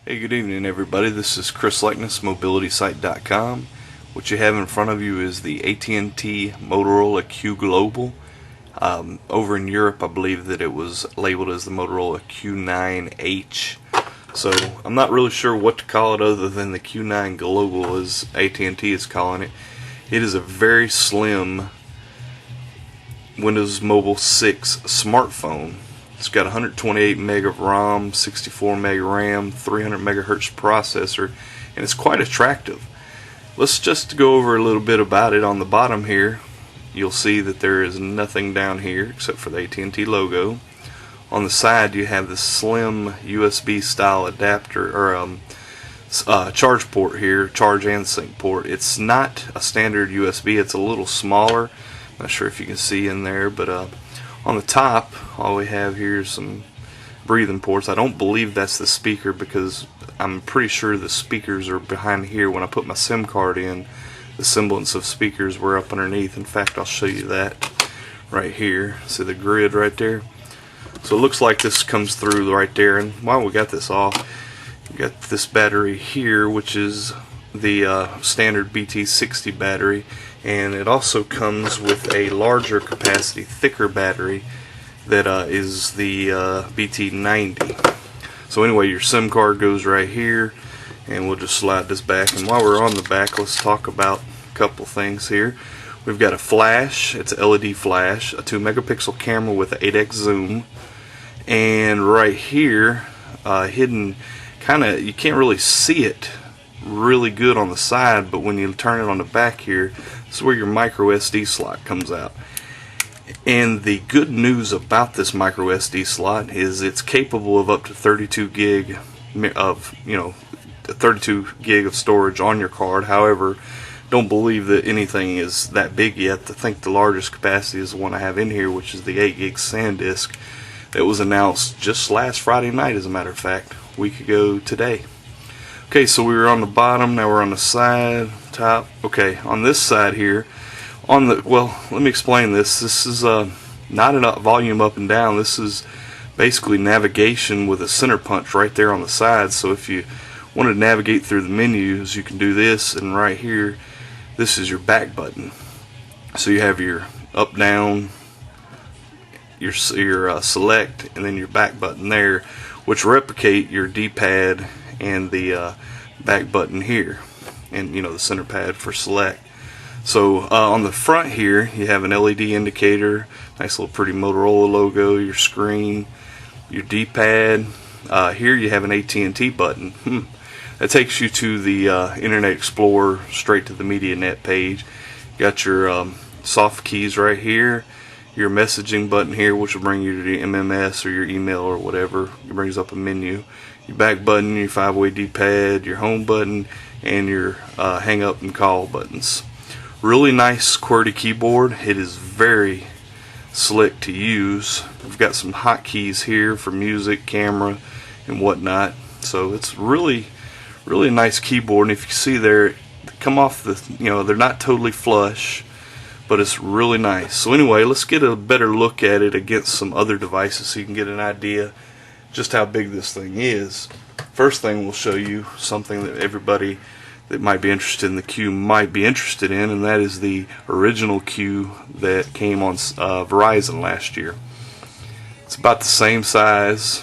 Hey, good evening everybody. This is Chris Likeness, MobilitySite.com. What you have in front of you is the AT&T Motorola Q Global. Over in Europe, I believe that it was labeled as the Motorola Q9H. So I'm not really sure what to call it other than the Q9 Global, as AT&T is calling it. It is a very slim Windows Mobile 6 smartphone. It's got 128 meg of ROM, 64 meg RAM, 300 megahertz processor, and it's quite attractive. Let's just go over a little bit about it. On the bottom here, you'll see that there is nothing down here except for the AT&T logo. On the side, you have this slim USB style adapter or charge port here, charge and sync port. It's not a standard USB. It's a little smaller. Not sure if you can see in there, but on the top, all we have here is some breathing ports. I don't believe that's the speaker because I'm pretty sure the speakers are behind here. When I put my SIM card in, the semblance of speakers were up underneath. In fact, I'll show you that right here. See the grid right there? So it looks like this comes through right there. And while we got this off, we got this battery here, which is the standard BT60 battery, and it also comes with a larger capacity, thicker battery that is the BT90. So anyway, your SIM card goes right here, and we'll just slide this back. And while we're on the back, let's talk about a couple things here. We've got a flash. It's a LED flash, a 2 megapixel camera with an 8x zoom, and right here, hidden, you can't really see it really good on the side, but when you turn it on the back here, this is where your micro SD slot comes out. And the good news about this micro SD slot is it's capable of up to 32 gig of 32 gig of storage on your card. However, don't believe that anything is that big yet. I think the largest capacity is the one I have in here, which is the 8 gig SanDisk that was announced just last Friday night, as a matter of fact, a week ago today. Okay, so we were on the bottom, now we're on the side, top. Okay, on this side here, let me explain this. This is not enough volume up and down. This is basically navigation with a center punch right there on the side. So if you want to navigate through the menus, you can do this, and right here, this is your back button. So you have your up, down, your select, and then your back button there, which replicate your D-pad and the back button here, and the center pad for select. So on the front here, you have an LED indicator, nice little pretty Motorola logo, your screen, your D-pad. Here you have an AT&T button. That takes you to the Internet Explorer, straight to the MediaNet page. You got your soft keys right here, your messaging button here, which will bring you to the MMS or your email or whatever. It brings up a menu. Your back button, your 5-way D-pad, your home button, and your hang up and call buttons. Really nice QWERTY keyboard. It is very slick to use. We've got some hotkeys here for music, camera, and whatnot. So it's really a nice keyboard. And if you see there, they come off they're not totally flush, but it's really nice. So anyway, let's get a better look at it against some other devices so you can get an idea just how big this thing is. First thing, we'll show you something that everybody that might be interested in the Q might be interested in, and that is the original Q that came on Verizon last year. It's about the same size,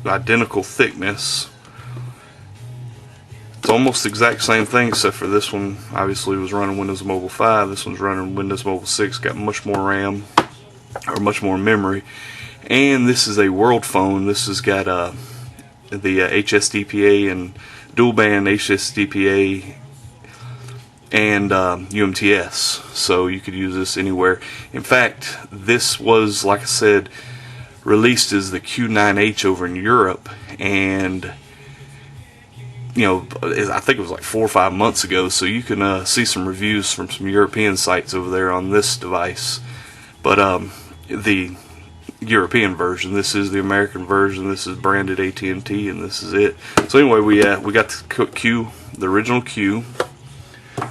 identical thickness. It's almost the exact same thing, except for this one obviously was running Windows Mobile 5. This one's running Windows Mobile 6, got much more RAM, or much more memory. And this is a world phone. This has got the HSDPA and dual band HSDPA and UMTS. So you could use this anywhere. In fact, this was, like I said, released as the Q9H over in Europe, and I think it was like 4 or 5 months ago. So you can see some reviews from some European sites over there on this device. But the European version, this is the American version. This is branded AT&T, and this is it. So anyway, we got the Q, the original Q.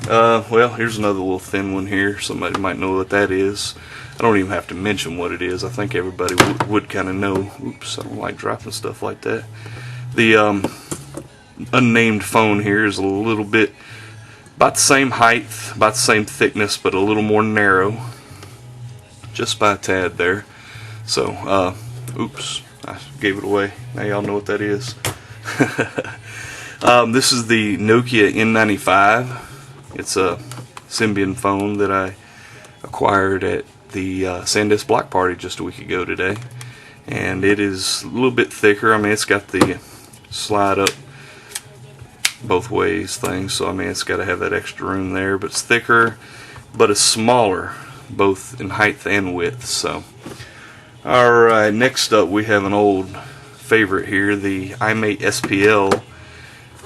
Well, here's another little thin one here. Somebody might know what that is. I don't even have to mention what it is. I think everybody would kind of know. Oops, I don't like dropping stuff like that. The unnamed phone here is a little bit about the same height, about the same thickness, but a little more narrow, just by a tad there. So, oops, I gave it away. Now y'all know what that is. This is the Nokia N95. It's a Symbian phone that I acquired at the Sandisk Block Party just a week ago today. And it is a little bit thicker. I mean, it's got the slide up both ways thing, so I mean, it's got to have that extra room there. But it's thicker, but it's smaller, both in height and width. So, alright, next up we have an old favorite here, the iMate SPL.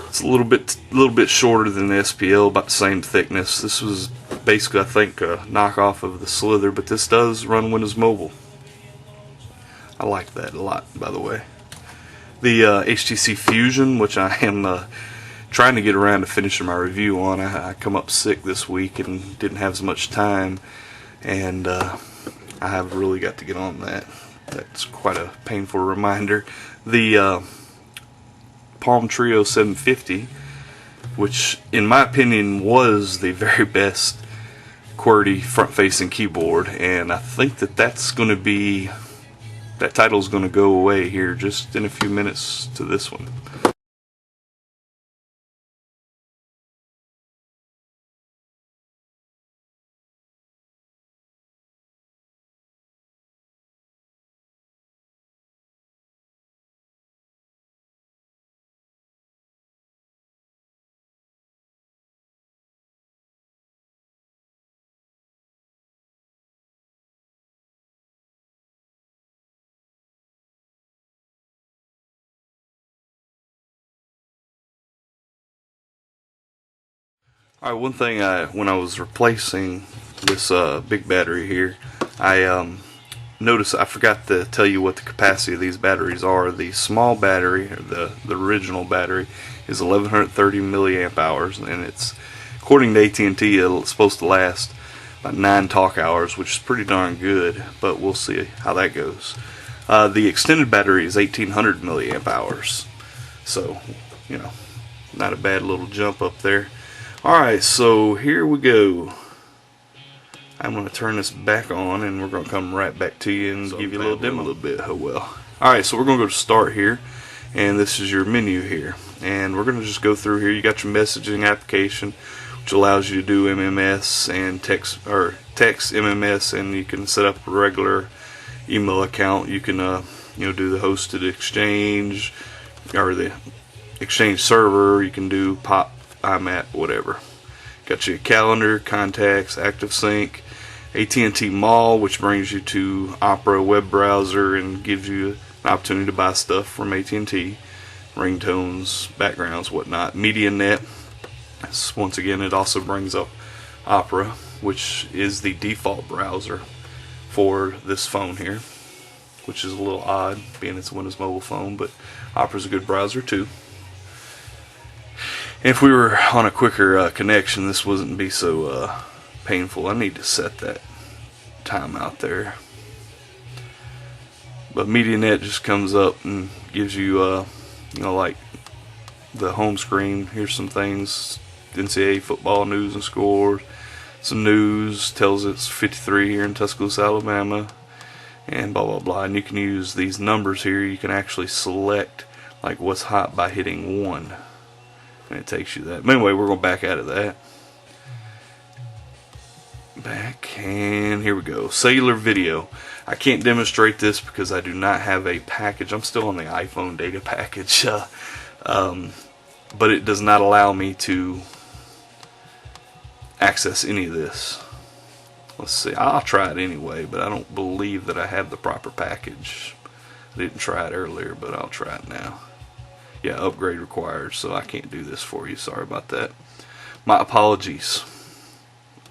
It's a little bit shorter than the SPL, about the same thickness. This was basically, I think, a knockoff of the Slither, but this does run Windows Mobile. I like that a lot, by the way. The HTC Fusion, which I am trying to get around to finishing my review on. I come up sick this week and didn't have as much time, and I have really got to get on that. That's quite a painful reminder. The Palm Trio 750, which in my opinion was the very best QWERTY front-facing keyboard, and I think that's going to be, that title is going to go away here just in a few minutes to this one. Alright, one thing when I was replacing this big battery here, I noticed I forgot to tell you what the capacity of these batteries are. The small battery, or the original battery, is 1130 milliamp hours, and it's, according to AT&T, it's supposed to last about 9 talk hours, which is pretty darn good, but we'll see how that goes. The extended battery is 1800 milliamp hours, so, you know, not a bad little jump up there. Alright, so here we go. I'm going to turn this back on, and we're going to come right back to you and give you a little demo a little bit. Oh well. Alright, so we're going to go to start here, and this is your menu here. And we're going to just go through here. You got your messaging application, which allows you to do MMS and text MMS, and you can set up a regular email account. You can do the hosted exchange or the exchange server. You can do POP, IMAP, whatever. Got your calendar, contacts, ActiveSync, AT&T Mall, which brings you to Opera web browser and gives you an opportunity to buy stuff from AT&T, ringtones, backgrounds, whatnot. MediaNet, once again, it also brings up Opera, which is the default browser for this phone here, which is a little odd, being it's a Windows Mobile phone, but Opera's a good browser too. If we were on a quicker connection, this wouldn't be so painful. I need to set that time out there. But MediaNet just comes up and gives you, like the home screen. Here's some things: NCAA football news and scores. Some news tells it's 53 here in Tuscaloosa, Alabama, and blah blah blah. And you can use these numbers here. You can actually select like what's hot by hitting 1. And it takes you that. But anyway, we're going back out of that. Back, and here we go. Cellular video. I can't demonstrate this because I do not have a package. I'm still on the iPhone data package. But it does not allow me to access any of this. Let's see. I'll try it anyway, but I don't believe that I have the proper package. I didn't try it earlier, but I'll try it now. Yeah, upgrade required, so I can't do this for you. Sorry about that. My apologies.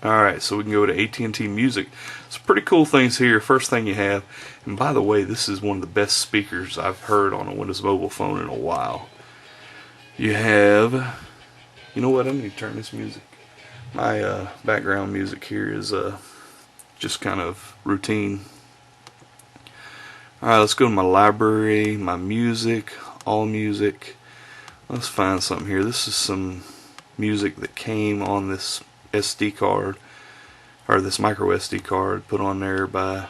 Alright, so we can go to AT&T Music. Some pretty cool things here. First thing you have, and by the way, this is one of the best speakers I've heard on a Windows Mobile phone in a while. You have, you know what, I'm going to turn this music. My background music here is just kind of routine. Alright, let's go to my library, my music, all music. Let's find something here. This is some music that came on this SD card, or this micro SD card, put on there by,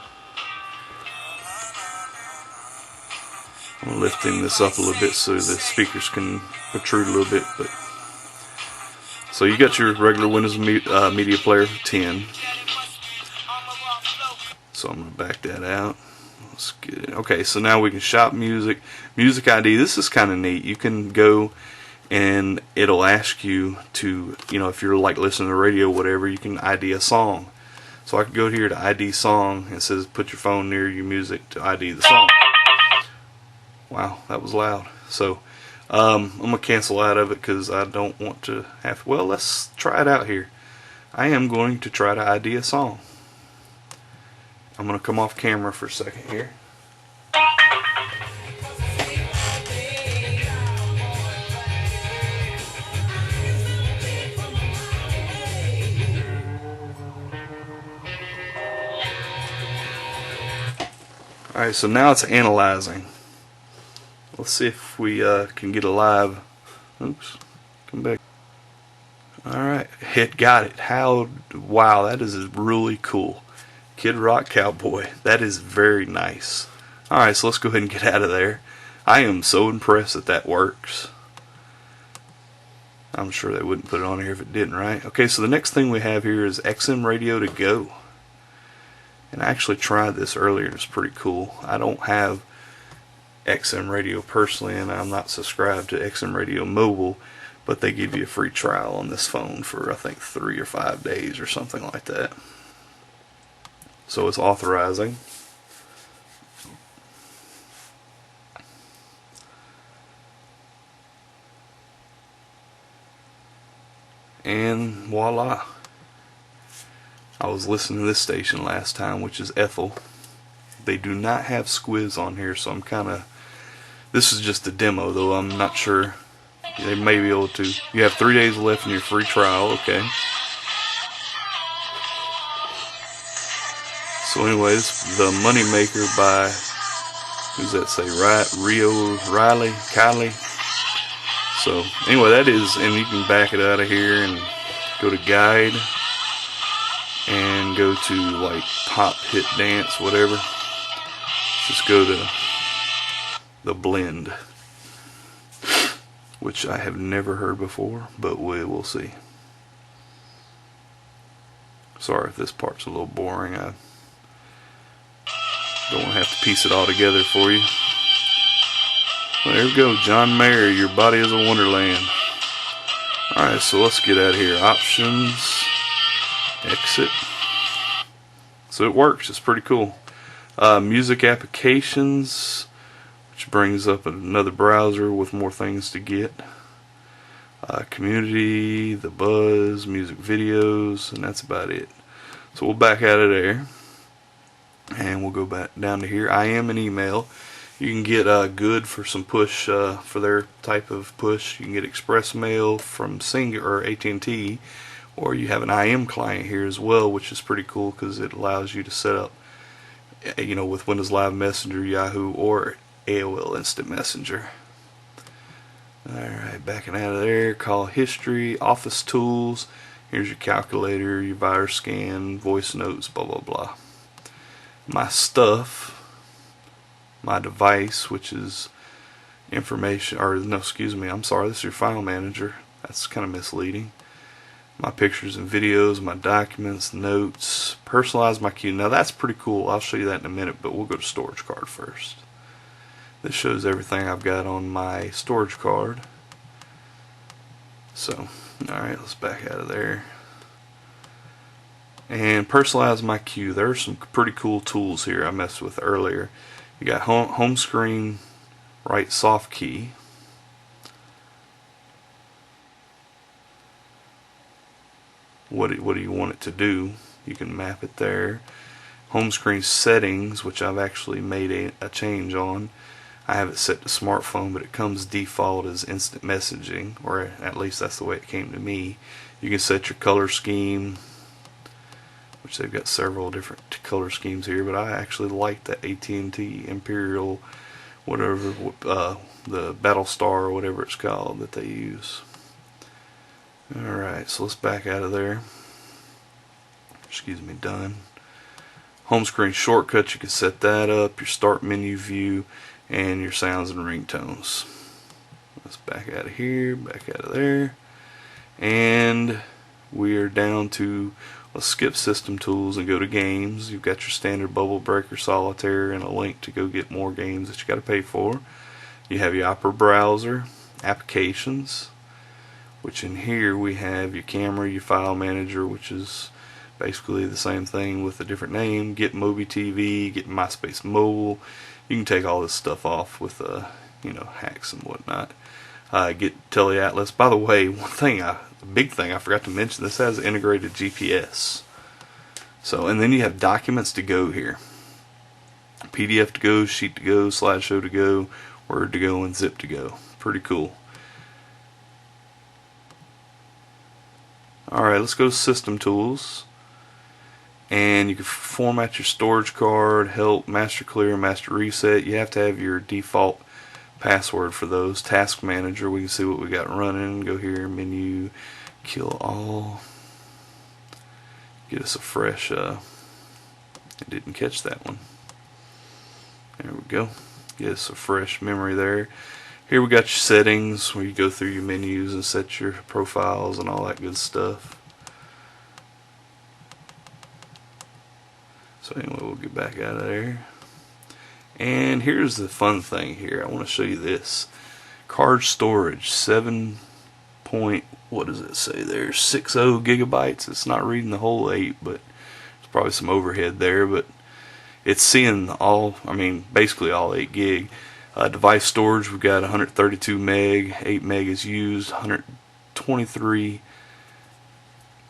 I'm lifting this up a little bit so the speakers can protrude a little bit. But so you got your regular Windows Media Player 10. So I'm going to back that out. Let's get it. Okay, so now we can shop music. Music ID. This is kind of neat. You can go and it'll ask you to, if you're like listening to the radio or whatever, you can ID a song. So I can go here to ID song. It says put your phone near your music to ID the song. Wow, that was loud. So I'm going to cancel out of it because I don't want to have. Well, let's try it out here. I am going to try to ID a song. I'm going to come off camera for a second here. Alright, so now it's analyzing. Let's see if we can get a live. Oops, come back. Alright, it got it. Wow, that is really cool. Kid Rock Cowboy. That is very nice. Alright, so let's go ahead and get out of there. I am so impressed that that works. I'm sure they wouldn't put it on here if it didn't, right? Okay, so the next thing we have here is XM Radio to go. And I actually tried this earlier and it's pretty cool. I don't have XM Radio personally, and I'm not subscribed to XM Radio Mobile, but they give you a free trial on this phone for I think 3 or 5 days or something like that. So it's authorizing. And voila. I was listening to this station last time, which is Ethel. They do not have Squiz on here, so I'm kind of... This is just a demo, though. I'm not sure. They may be able to. You have 3 days left in your free trial, okay. So anyways, The Moneymaker by, who's that say, Kylie. So anyway, that is, and you can back it out of here and go to guide and go to like pop, hit, dance, whatever. Just go to the blend, which I have never heard before, but we will see. Sorry if this part's a little boring. I don't want to have to piece it all together for you. Well, there we go. John Mayer, Your Body is a Wonderland. Alright, so let's get out of here. Options. Exit. So it works. It's pretty cool. Music applications, which brings up another browser with more things to get. Community, the buzz, music videos, and that's about it. So we'll back out of there. And we'll go back down to here. I am an email. You can get Good for some push for their type of push. You can get Express Mail from or AT&T, or you have an IM client here as well, which is pretty cool because it allows you to set up, with Windows Live Messenger, Yahoo, or AOL Instant Messenger. Alright, backing out of there. Call history, office tools. Here's your calculator, your virus scan, voice notes, blah blah blah. My stuff. My device, which is information, or no, excuse me, I'm sorry, this is your file manager. That's kind of misleading. My pictures and videos, my documents, notes, personalize my queue. Now that's pretty cool. I'll show you that in a minute, but we'll go to storage card first. This shows everything I've got on my storage card. So, alright, let's back out of there. And personalize my queue. There are some pretty cool tools here I messed with earlier. You got home screen, right soft key. What do you want it to do? You can map it there. Home screen settings, which I've actually made a change on. I have it set to smartphone, but it comes default as instant messaging, or at least that's the way it came to me. You can set your color scheme, which they've got several different color schemes here, but I actually like the AT&T Imperial whatever, the Battlestar or whatever it's called that they use. Alright, so let's back out of there. Excuse me, done. Home screen shortcuts, you can set that up, your start menu view, and your sounds and ringtones. Let's back out of here, back out of there. And we are down to, let's skip system tools and go to games. You've got your standard Bubble Breaker, Solitaire, and a link to go get more games that you got to pay for. You have your Opera browser, applications, which in here we have your camera, your file manager, which is basically the same thing with a different name. Get Mobi TV, get MySpace Mobile. You can take all this stuff off with hacks and whatnot. Get TeleAtlas. By the way, the big thing I forgot to mention, this has integrated GPS. So, and then you have documents to go here. PDF to go, sheet to go, slideshow to go, Word to go, and zip to go. Pretty cool. Alright, let's go to System Tools. And you can format your storage card, help, master clear, master reset. You have to have your default password for those. Task Manager, we can see what we got running. Go here, menu, kill all. Get us a fresh, I didn't catch that one. There we go. Get us a fresh memory there. Here we got your settings where you go through your menus and set your profiles and all that good stuff. So anyway, we'll get back out of there. And here's the fun thing here. I want to show you this. Card storage, 7 point, what does it say there? 60 gigabytes. It's not reading the whole 8, but there's probably some overhead there, but it's seeing all, basically all 8 gig. Device storage, we've got 132 meg, 8 meg is used, 123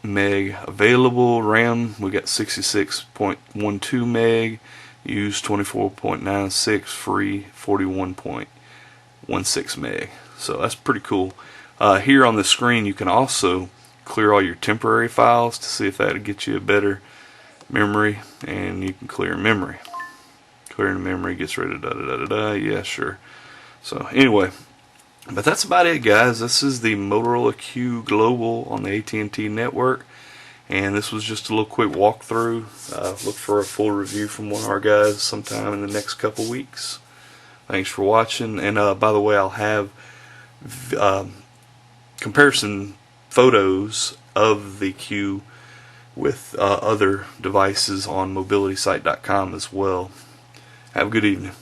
meg available. RAM, we got 66.12 meg, used 24.96, free 41.16 meg. So that's pretty cool. Here on the screen you can also clear all your temporary files to see if that would get you a better memory, and you can clear memory. Clearing memory gets rid of yeah, sure. So anyway, but that's about it, guys. This is the Motorola Q Global on the AT&T network, and this was just a little quick walkthrough. Look for a full review from one of our guys sometime in the next couple weeks. Thanks for watching, and by the way, I'll have comparison photos of the Q with other devices on mobilitysite.com as well. Have a good evening.